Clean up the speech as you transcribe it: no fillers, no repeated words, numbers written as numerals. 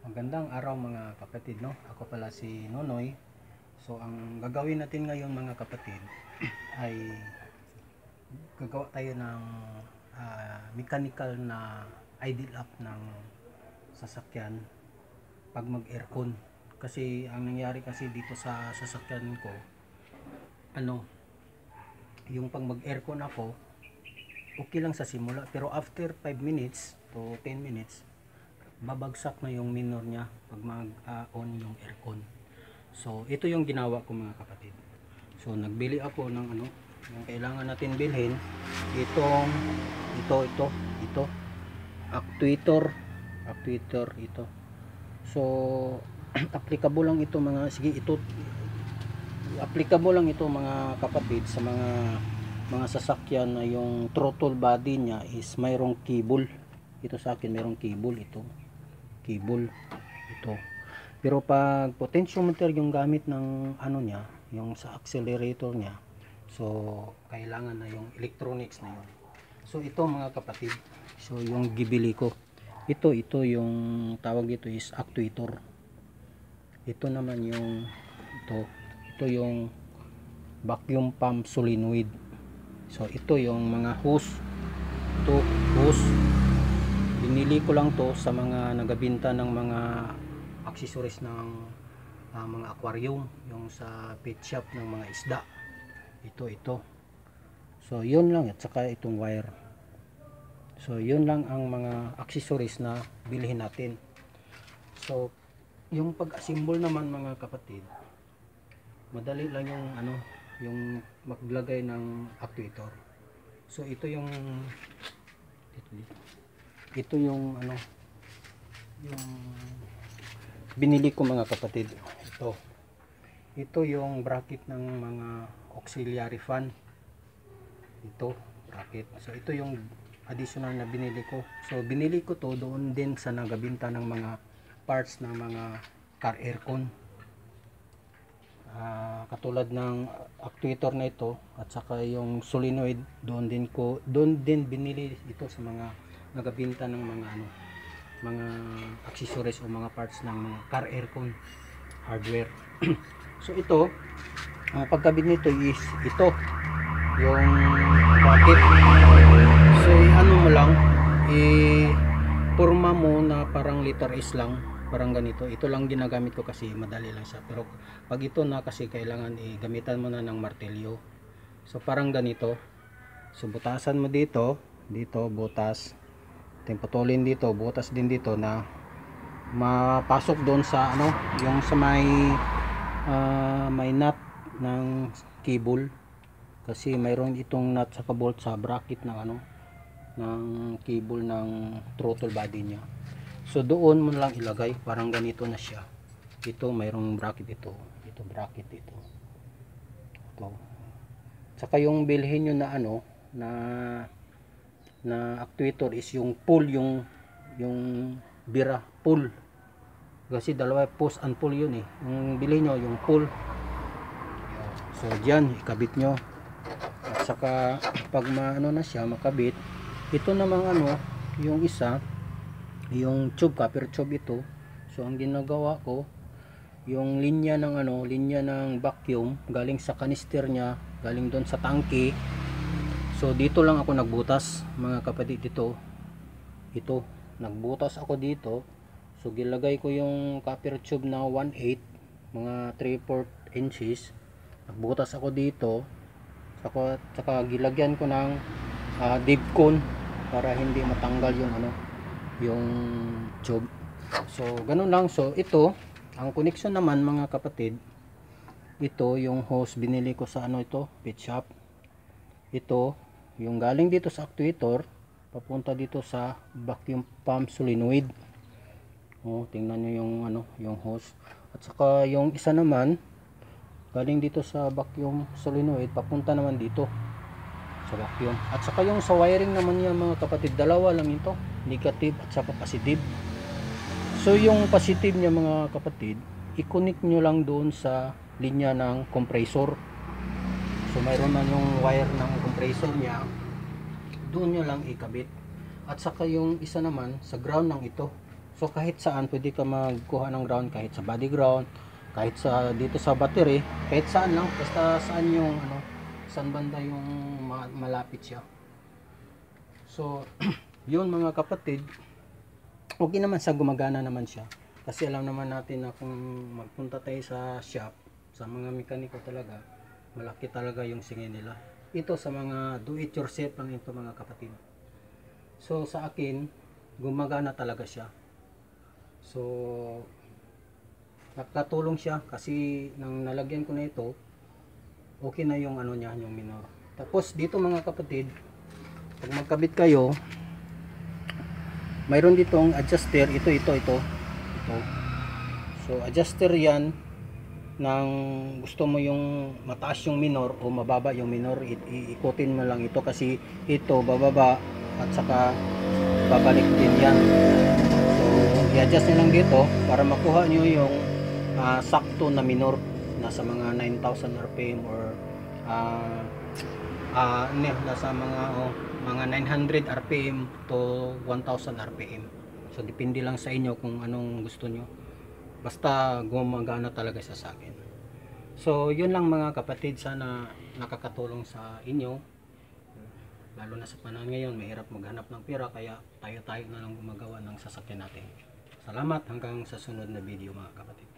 Magandang araw mga kapatid, no? Ako pala si Nonoy. So ang gagawin natin ngayon mga kapatid ay gagawa tayo ng mechanical na idle up ng sasakyan pag mag-aircon. Kasi ang nangyari kasi dito sa sasakyan ko, yung pag mag-aircon ako, okay lang sa simula, pero after 5 minutes to 10 minutes babagsak na yung minor niya pag mag-on yung aircon. So ito yung ginawa ko mga kapatid. So nagbili ako ng yung kailangan natin bilhin, ito actuator ito. So applicable lang ito mga kapatid sa mga sasakyan na yung throttle body niya is mayroong cable. Ito sa akin mayroong cable ito. Pero pag potentiometer yung gamit ng niya, yung sa accelerator niya, so kailangan na yung electronics na yun. So ito mga kapatid, so yung gibili ko, ito yung tawag dito is actuator. Ito naman yung ito yung vacuum pump solenoid. So ito yung mga hose. Binili ko lang to sa mga nagabinta ng mga accessories ng mga aquarium, yung sa pet shop ng mga isda. Ito. So yun lang, at saka itong wire. So yun lang ang mga accessories na bilhin natin. So yung pag-assemble naman mga kapatid, madali lang yung maglagay ng actuator. So ito yung yung binili ko mga kapatid. Ito yung bracket ng mga auxiliary fan. Ito bracket. So ito yung additional na binili ko. So binili ko to doon din sa nagabinta ng mga parts ng mga car aircon. Katulad ng actuator na ito at saka yung solenoid, doon din binili ito sa mga nagabinta ng mga accessories o mga parts ng mga car aircon hardware. So ito, ang pagkabit nito is ito yung bracket. So mo lang, forma mo na parang letter S lang, parang ganito. Ito lang ginagamit ko kasi madali lang siya, pero pag ito na kasi kailangan gamitan mo na ng martilyo. So parang ganito. So butasan mo dito butas, putulin dito, butas din dito na mapasok doon sa yung sa may nut ng cable, kasi mayroon itong nut sa bolt sa bracket ng ng cable ng throttle body niya. So doon mo lang ilagay, parang ganito na siya. Ito mayroong bracket, ito bracket, ito. Saka yung bilhin nyo na actuator is yung pull, yung bira pull, kasi dalawa push and pull yun yung bilhin nyo, yung pull. So dyan ikabit nyo, at saka pag na siya makabit, ito namang yung isa, yung tube, copper tube ito. So ang ginagawa ko, yung linya ng vacuum galing sa kanister niya, galing doon sa tangke. So dito lang ako nagbutas mga kapatid. Ito nagbutas ako dito. So gilagay ko yung copper tube na 1/8, mga 3/4 inches. Nagbutas ako dito, saka gilagyan ko ng Dipcon para hindi matanggal yung tube. So ganun lang. So ito ang connection naman mga kapatid. Ito yung hose, binili ko sa pet shop. Ito yung galing dito sa actuator papunta dito sa vacuum pump solenoid. Tingnan nyo yung hose. At saka yung isa naman galing dito sa vacuum solenoid papunta naman dito sa vacuum. At saka yung sa wiring naman niya mga kapatid, dalawa lang ito, negative at saka positive. So yung positive niya mga kapatid, i-connect nyo lang doon sa linya ng compressor. So mayroon na yung wire ng compressor niya, doon nyo lang ikabit. At saka yung isa naman sa ground ng ito. So kahit saan pwede ka magkuha ng ground, kahit sa body ground, kahit sa dito sa battery, kahit saan lang, basta saan yung ano, saan banda yung malapit siya. So yun mga kapatid, okay naman sa gumagana naman siya. Kasi alam naman natin na kung magpunta tayo sa shop, sa mga mekaniko talaga, malaki talaga yung singin nila. Ito sa mga do it yourself lang ito mga kapatid. So sa akin, gumagana talaga siya. So nakatulong siya kasi nang nalagyan ko na ito, okay na yung ano niya, yung minor. Tapos dito mga kapatid, pag magkabit kayo, mayroon ditong adjuster, ito. So adjuster yan ng gusto mo yung mataas yung minor o mababa yung minor, iikutin mo lang ito kasi ito bababa at saka babalik din yan. So i-adjust nyo lang dito para makuha nyo yung sakto na minor, nasa mga 9,000 rpm or nasa mga 900 rpm to 1,000 rpm. So depende lang sa inyo kung anong gusto nyo, basta gumagana talaga siya sa akin. So yun lang mga kapatid, sana nakakatulong sa inyo, lalo na sa panahon ngayon mahirap maghanap ng pera, kaya tayo na lang gumagawa ng sasakyan natin. Salamat, hanggang sa sunod na video mga kapatid.